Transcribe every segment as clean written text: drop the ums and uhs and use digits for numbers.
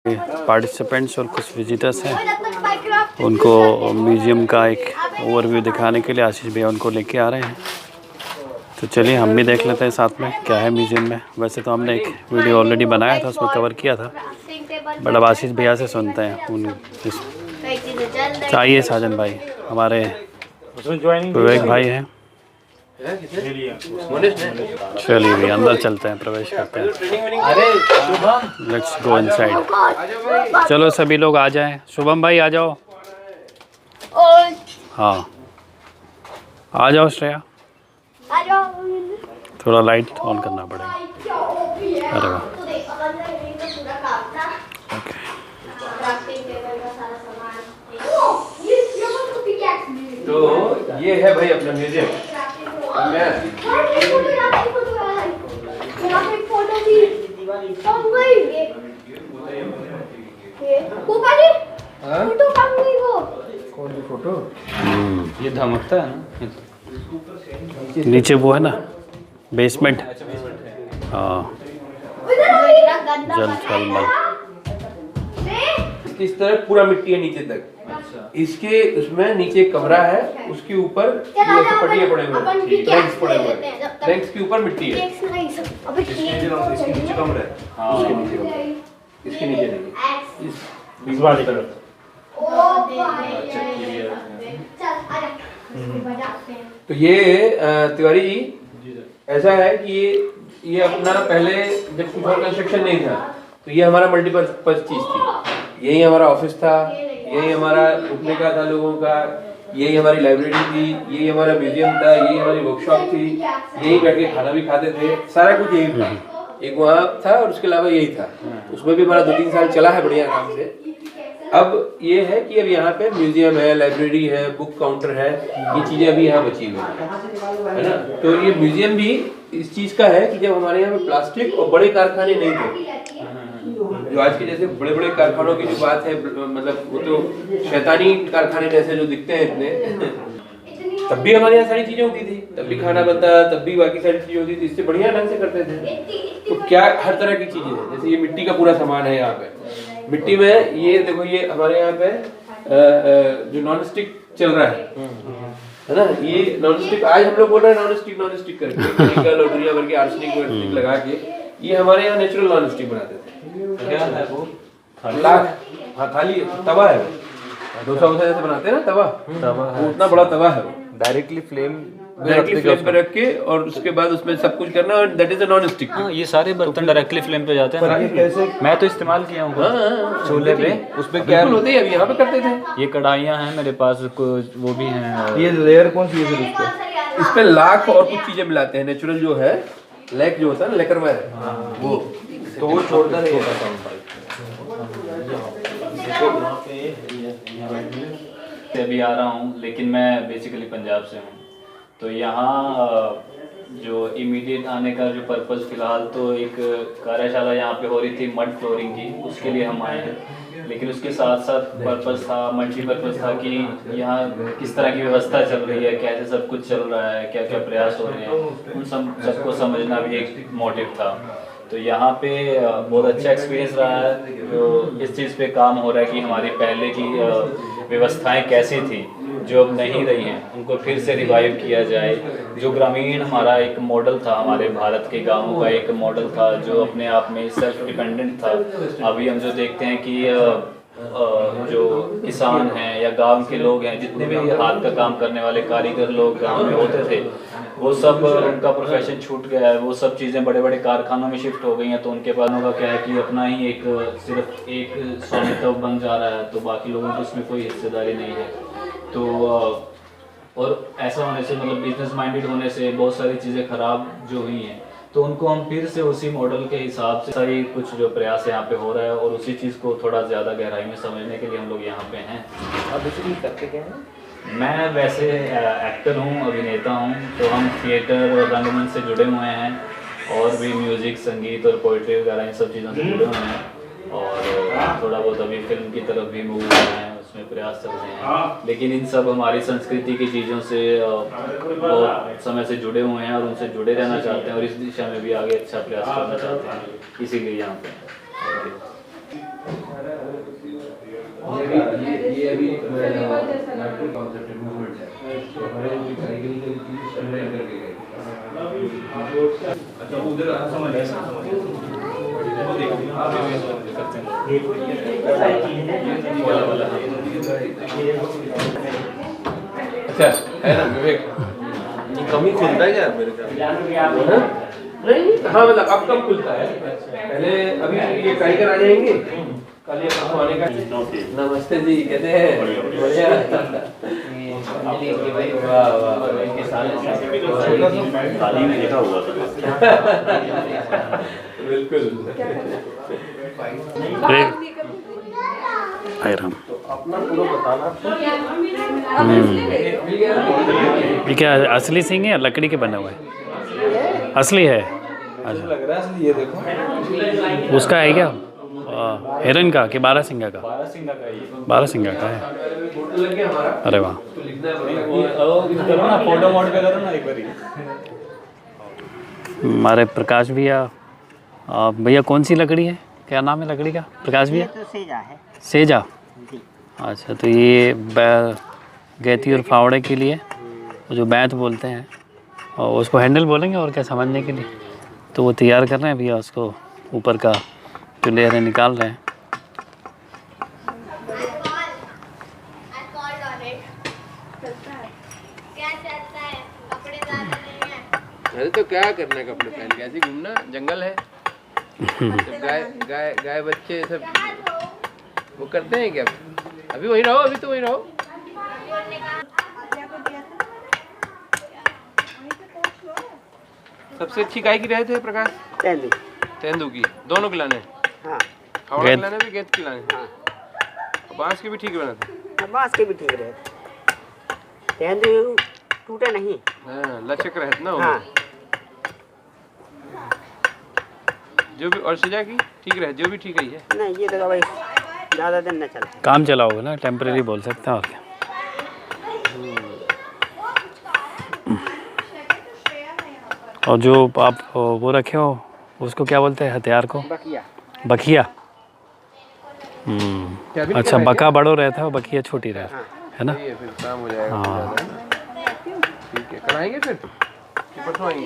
Participants और कुछ visitors हैं, उनको म्यूज़ियम का एक ओवरव्यू दिखाने के लिए आशीष भैया उनको लेके आ रहे हैं। तो चलिए हम भी देख लेते हैं साथ में क्या है म्यूज़ियम में। वैसे तो हमने एक वीडियो ऑलरेडी बनाया था, उसमें कवर किया था, बट अब आशीष भैया से सुनते हैं उन चाहिए साजन भाई, हमारे विवेक भाई हैं। चलिए भी अंदर चलते हैं, प्रवेश करते हैं। Let's go inside. चलो सभी लोग आ जाएं। शुभम भाई आ जाओ। हाँ आ जाओ श्रेया। थोड़ा लाइट ऑन करना पड़ेगा। अरे वाह, ओके। तो ये है भाई अपना म्यूजियम। कौन सी फोटो? ये धमकता है ना, नीचे वो है ना बेसमेंट। हाँ जल थल मल। इस तरह पूरा मिट्टी है नीचे तक। इसके उसमें नीचे कमरा है, उसके ऊपर पटिया पड़े हुए हैं, रैंक्स पड़े हुए हैं, रैंक्स के ऊपर मिट्टी है। इसके नीचे कमरा है, उसके नीचे कमरा है, इसके नीचे नहीं, इस वाली तरफ। तो ये तिवारी जी ऐसा है कि ये अपना पहले जब कुछ और कंस्ट्रक्शन नहीं था तो ये हमारा मल्टीपर्पज चीज थी। यही हमारा ऑफिस था, यही हमारा रुकने का था लोगों का, यही हमारी लाइब्रेरी थी, यही हमारा म्यूजियम था, यही हमारी वर्कशॉप थी, यही बैठ के खाना भी खाते थे, सारा कुछ यही था। एक वहाँ था और उसके अलावा यही था। उसमें भी हमारा 2-3 साल चला है बढ़िया आराम से। अब ये है कि अब यहाँ पे म्यूजियम है, लाइब्रेरी है, बुक काउंटर है, ये चीजें अभी यहाँ बची हुई है ना। तो ये म्यूजियम भी इस चीज का है कि जब हमारे यहाँ पे प्लास्टिक और बड़े कारखाने नहीं थे, जो आज के जैसे बड़े बड़े कारखानों की जो बात है, मतलब वो तो शैतानी कारखाने जैसे जो दिखते हैं इतने, तब भी हमारे यहाँ सारी चीजें होती थी, तब भी खाना बनता, तब भी बाकी सारी चीजें होती थी, इससे बढ़िया ढंग से करते थे। तो क्या हर तरह की चीजें हैं, जैसे ये मिट्टी का पूरा सामान है यहाँ पे। मिट्टी में ये देखो, ये हमारे यहाँ पे जो नॉन स्टिक चल रहा है ना, ये नॉन स्टिक आज हम लोग बोल रहे हैं नॉन स्टिक करके, केमिकल और दुनिया भर के आर्सेनिक लगा के, ये हमारे यहाँ नेचुरल नॉन स्टिक बनाते थे। क्या है वो? थाली तवा है, डोसा वोसा जैसे बनाते हैं ना, तवा है, उतना बड़ा तवा है वो। डायरेक्टली फ्लेम पे रख के और उसके बाद उसमें सब कुछ करना, और that is a non stick. ये सारे बर्तन डायरेक्टली फ्लेम पे जाते हैं। कैसे? मैं तो इस्तेमाल किया हूँ चूल्हे पे, उसमें क्या होते हैं, अभी यहाँ पे करते थे। ये कढ़ाइयाँ हैं मेरे पास, कुछ वो भी हैं। ये लेयर कौन सी है फिर इस पे लाख और कुछ चीजें मिलाते हैं, नेचुरल जो है लैक जो होता है ना, लेकरवा है वो, तो वो छोड़ता नहीं है। अभी आ रहा हूँ, लेकिन मैं बेसिकली पंजाब से हूँ। तो यहाँ जो इमीडिएट आने का जो पर्पज़ फ़िलहाल तो एक कार्यशाला यहाँ पे हो रही थी मड फ्लोरिंग की, उसके लिए हम आए हैं। लेकिन उसके साथ साथ पर्पज़ था, मल्टीपर्पज़ था कि यहाँ किस तरह की व्यवस्था चल रही है, कैसे सब कुछ चल रहा है, क्या क्या प्रयास हो रहे हैं, उन सबको समझना भी एक मोटिव था। तो यहाँ पे बहुत अच्छा एक्सपीरियंस रहा है। तो इस चीज़ पे काम हो रहा है कि हमारी पहले की व्यवस्थाएं कैसी थी जो अब नहीं रही हैं, उनको फिर से रिवाइव किया जाए। जो ग्रामीण हमारा एक मॉडल था, हमारे भारत के गांवों का एक मॉडल था जो अपने आप में सेल्फ डिपेंडेंट था। अभी हम जो देखते हैं कि जो किसान हैं या गांव के लोग हैं, जितने भी हाथ का काम करने वाले कारीगर लोग गांव में होते थे, वो सब उनका प्रोफेशन छूट गया है। वो सब चीज़ें बड़े बड़े कारखानों में शिफ्ट हो गई हैं। तो उनके पास का क्या है कि अपना ही एक सिर्फ एक स्वामित्व बन जा रहा है, तो बाकी लोगों की उसमें कोई हिस्सेदारी नहीं है। तो और ऐसा होने से, मतलब बिजनेस माइंडेड होने से बहुत सारी चीज़ें ख़राब जो हुई हैं, तो उनको हम फिर से उसी मॉडल के हिसाब से सारी कुछ जो प्रयास यहाँ पे हो रहा है, और उसी चीज़ को थोड़ा ज़्यादा गहराई में समझने के लिए हम लोग यहाँ पे हैं। आप बेसिकली करते क्या हैं? मैं वैसे एक्टर हूँ, अभिनेता हूँ। तो हम थिएटर और रंगमंच से जुड़े हुए हैं, और भी म्यूज़िक, संगीत और पोइट्री वगैरह इन सब चीज़ों से जुड़े हुए हैं। और थोड़ा बहुत अभी फिल्म की तरफ भी मूव हुए हैं, उसमें प्रयास चल रहे हैं। लेकिन इन सब हमारी संस्कृति की चीज़ों से बहुत समय से जुड़े हुए हैं और उनसे जुड़े रहना चाहते हैं, और इस दिशा में भी आगे अच्छा प्रयास करना चाहते हैं, इसीलिए यहाँ पे। ये अभी नाटक कॉन्सेप्ट है, मूवमेंट है, तो हमारे जो कारीगरी की चीज़ स्टैंडर्ड करके गए। अच्छा उधर समझ अच्छा है ना विवेक, कमी खुलता है क्या मेरे ख्याल नहीं हाँ मतलब अब कब खुलता है, पहले अभी ये कारीगर आ जाएंगे कल या परसों आने का। नमस्ते जी, कैसे हैं? बढ़िया। वाह वाह, थाली में लिखा हुआ था। बिल्कुल। हाय राम। अपना पूरा बताना। ये क्या असली सिंह है या लकड़ी के बने हुए हैं? असली है। अच्छा, लग रहा है असली, ये देखो। उसका है क्या? हिरन का कि बारहसिंगा का? बारहसिंगा का ये। बारहसिंगा का है। फोटो लग गया हमारा, अरे वाह। तो लिखना है वो करो ना, फोटो मोड पे करो ना एक बारी। हमारे प्रकाश भैया, भैया कौन सी लकड़ी है, क्या नाम है लकड़ी का प्रकाश भैया? तो सेजा है सेजा। जी। अच्छा, तो ये गैती और फावड़े के लिए वो जो बैत बोलते हैं, और उसको हैंडल बोलेंगे और क्या समझने के लिए, तो वो तैयार कर रहे हैं भैया, उसको ऊपर का जो लेयर है निकाल रहे हैं। अरे तो क्या करना है कपड़े पहन के, ऐसे ही घूमना, जंगल है। सब गाय गाय गाय बच्चे सब वो करते हैं क्या? अभी वहीं रहो, अभी तो वहीं रहो। सबसे अच्छी गाय की रहे थे प्रकाश? तेंदू। तेंदू की, दोनों खिलाने, हाँ फावड़ा गेंद। खिलाने भी, गेंद खिलाने। हाँ, बांस के भी ठीक बना था। बांस के भी ठीक रहे। तेंदू टूटे नहीं। हाँ, लचक रहते ना वो। हाँ, जो भी, और सजा की ठीक रहे, जो भी ठीक ही है। नहीं ये तो भाई ज़्यादा दिन न चला। काम चला होगा ना, टेम्परेरी बोल सकते हैं और क्या। और जो आप वो रखे हो उसको क्या बोलते हैं, हथियार को? बकिया। बखिया। क्या भी अच्छा, लिखा है बका बड़ो रहता है और बखिया छोटी रहता है ना? क्या? ये फिर काम हो जाएगा। हाँ। ठीक है, कल आएंगे फिर कि परसों आएंगे?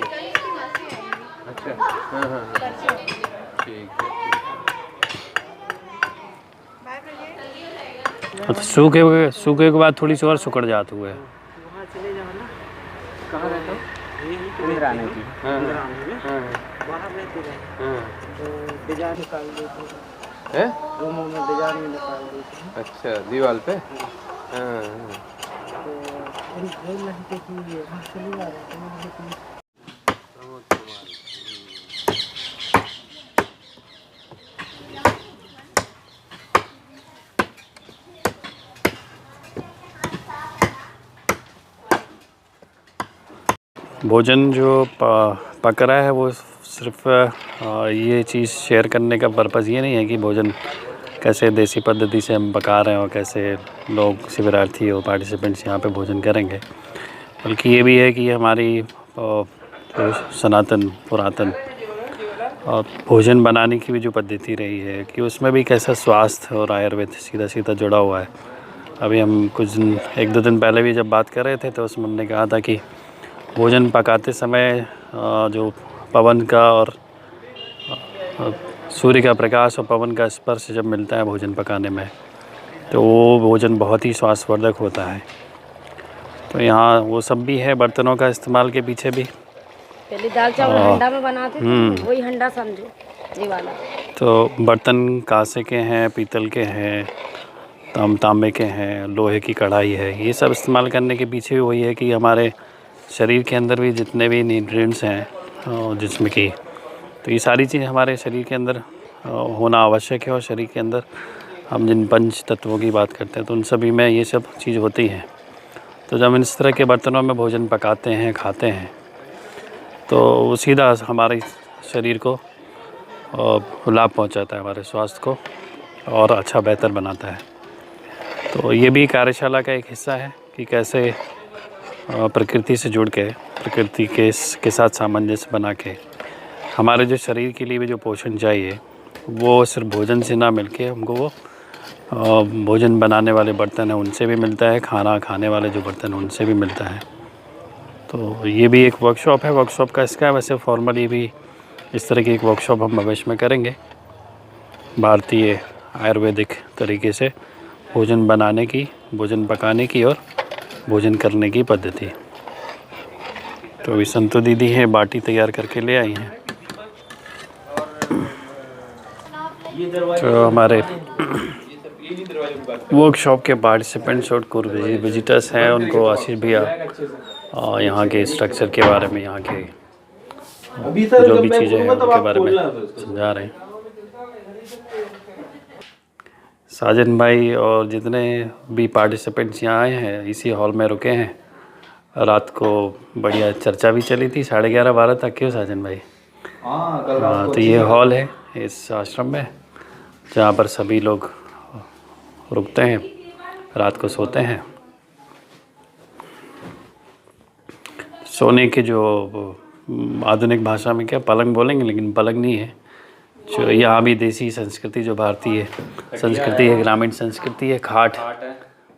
अच्छा, हाँ हाँ हाँ, ठीक है। तो सूखे के बाद थोड़ी सी और सुकड़ जाते हुए। वहाँ चले जाओ ना। कहाँ रहता हूँ? इंदिरा आने की। हाँ इंदिरा आने में हाँ वहाँ रहते रहे हाँ। तो डिजाइन निकाल देते हैं। हैं? रूमों में डिजाइन भी निकाल देते हैं। अच्छा, दीवार पे। हाँ हाँ। तो वही लगते कि ये वहाँ चले जा रहे हैं। भोजन जो पक रहा है वो सिर्फ ये चीज़ शेयर करने का पर्पज़ ये नहीं है कि भोजन कैसे देसी पद्धति से हम पका रहे हैं और कैसे लोग शिविरार्थी और पार्टिसिपेंट्स यहाँ पे भोजन करेंगे, बल्कि ये भी है कि हमारी जो सनातन पुरातन भोजन बनाने की भी जो पद्धति रही है कि उसमें भी कैसा स्वास्थ्य और आयुर्वेद सीधा सीधा जुड़ा हुआ है। अभी हम कुछ दिन, एक दो दिन पहले भी जब बात कर रहे थे तो उसमें हमने कहा था कि भोजन पकाते समय जो पवन का और सूर्य का प्रकाश और पवन का स्पर्श जब मिलता है भोजन पकाने में, तो वो भोजन बहुत ही स्वास्थ्यवर्धक होता है। तो यहाँ वो सब भी है, बर्तनों का इस्तेमाल के पीछे भी। पहले दाल चावल हंडा में बनाते थे, वही हंडा समझो ये वाला। तो बर्तन कांसे के हैं, पीतल के हैं, तांबे के हैं, लोहे की कढ़ाई है, ये सब इस्तेमाल करने के पीछे भी वही है कि हमारे शरीर के अंदर भी जितने भी न्यूट्रिएंट्स हैं जिसमें कि, तो ये सारी चीज़ हमारे शरीर के अंदर होना आवश्यक है। और शरीर के अंदर हम जिन पंच तत्वों की बात करते हैं तो उन सभी में ये सब चीज़ होती हैं। तो जब इस तरह के बर्तनों में भोजन पकाते हैं, खाते हैं, तो वो सीधा हमारे शरीर को लाभ पहुंचाता है, हमारे स्वास्थ्य को और अच्छा बेहतर बनाता है। तो ये भी कार्यशाला का एक हिस्सा है कि कैसे प्रकृति से जुड़ के, प्रकृति के साथ सामंजस्य बना के हमारे जो शरीर के लिए भी जो पोषण चाहिए वो सिर्फ भोजन से ना मिलके हमको वो भोजन बनाने वाले बर्तन हैं उनसे भी मिलता है, खाना खाने वाले जो बर्तन हैं उनसे भी मिलता है। तो ये भी एक वर्कशॉप है, वर्कशॉप का इसका है। वैसे फॉर्मली भी इस तरह की एक वर्कशॉप हम भविष्य में करेंगे, भारतीय आयुर्वेदिक तरीके से भोजन बनाने की, भोजन पकाने की और भोजन करने की पद्धति। तो अभी संतु दीदी हैं, बाटी तैयार करके ले आई हैं। तो हमारे वर्कशॉप के पार्टिसिपेंट्स और कुछ विजिटर्स हैं, उनको आशीष भैया यहाँ के स्ट्रक्चर के बारे में, यहाँ के जो भी चीज़ें हैं उनके बारे में समझा रहे हैं। साजन भाई और जितने भी पार्टिसिपेंट्स यहाँ आए हैं इसी हॉल में रुके हैं। रात को बढ़िया चर्चा भी चली थी 11:30-12 तक। क्यों साजन भाई? हाँ, तो ये हॉल है इस आश्रम में जहाँ पर सभी लोग रुकते हैं, रात को सोते हैं। सोने के जो आधुनिक भाषा में क्या पलंग बोलेंगे, लेकिन पलंग नहीं है। जो यहाँ भी देसी संस्कृति, जो भारतीय संस्कृति है, ग्रामीण संस्कृति है, खाट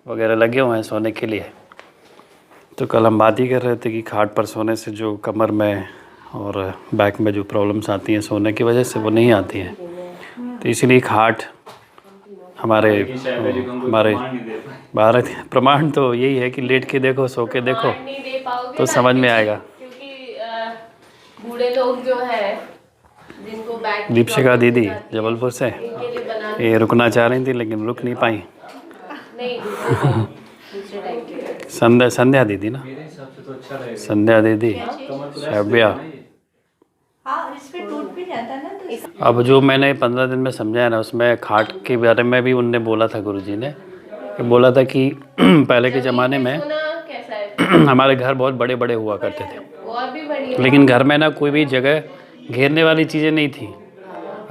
वगैरह लगे हुए हैं सोने के लिए। तो कल हम बात ही कर रहे थे कि खाट पर सोने से जो कमर में और बैक में जो प्रॉब्लम्स आती हैं सोने की वजह से, वो नहीं आती हैं। तो इसलिए खाट हमारे भारत प्रमाण तो यही है कि लेट के देखो, सो के देखो तो समझ में आएगा। क्योंकि बूढ़े लोग जो है जिनको बैक दीपशिका दीदी जबलपुर से ये रुकना चाह रही थी लेकिन रुक नहीं पाई। संध्या दीदी ना, संध्या दीदी, शव्या। अब जो मैंने 15 दिन में समझाया ना, उसमें खाट के बारे में भी उनने बोला था, गुरुजी ने बोला था कि पहले के ज़माने में हमारे घर बहुत बड़े बड़े हुआ करते थे, लेकिन घर में ना कोई भी जगह घेरने वाली चीज़ें नहीं थी।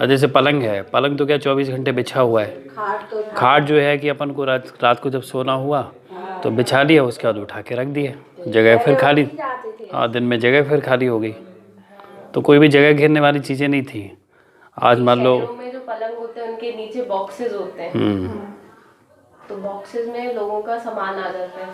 जैसे पलंग है, पलंग तो क्या 24 घंटे बिछा हुआ है। खाट जो है कि अपन को रात को जब सोना हुआ तो बिछा लिया, उसके बाद उठा के रख दिए, जगह फिर खाली। हाँ, दिन में जगह फिर खाली हो गई। तो कोई भी जगह घेरने वाली चीज़ें नहीं थी। आज मान लो में जो पलंग होते हैं उनके नीचे बॉक्सेस होते हैं, तो बॉक्सेस में लोगों का सामान आ जाता है,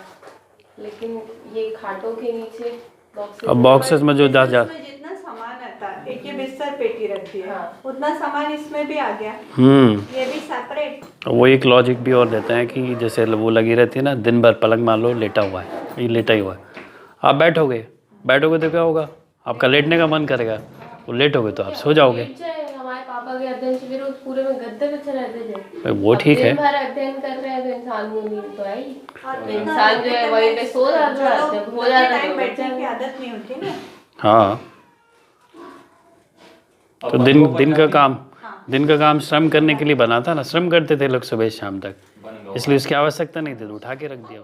लेकिन ये खाटों के नीचे बॉक्सेस। अब बॉक्सेस में जो जितना सामान आता है, एक ये बिस्तर पेटी रखी है, उतना सामान इसमें भी आ गया। ये भी सेपरेट। वो एक लॉजिक भी और देते हैं कि जैसे वो लगी रहती है ना, दिन भर पलंग मान लो लेटा हुआ है, ये लेटा ही हुआ है, आप बैठोगे तो क्या होगा? आपका लेटने का मन करेगा, वो लेटोगे तो आप सो जाओगे। हमारे पापा के अध्ययन शिविर पूरे में गद्दे पे रहते थे। वो ठीक है, अध्ययन कर रहे हैं तो इंसान को नींद तो आई, इंसान जो है वहीं पे सो जाता है, हो जाता है, बैठने की आदत नहीं होती ना। हाँ, तो दिन का काम श्रम करने के लिए बना था ना, श्रम करते थे लोग सुबह शाम तक, इसलिए उसकी आवश्यकता नहीं थी, तो उठा के रख दिया।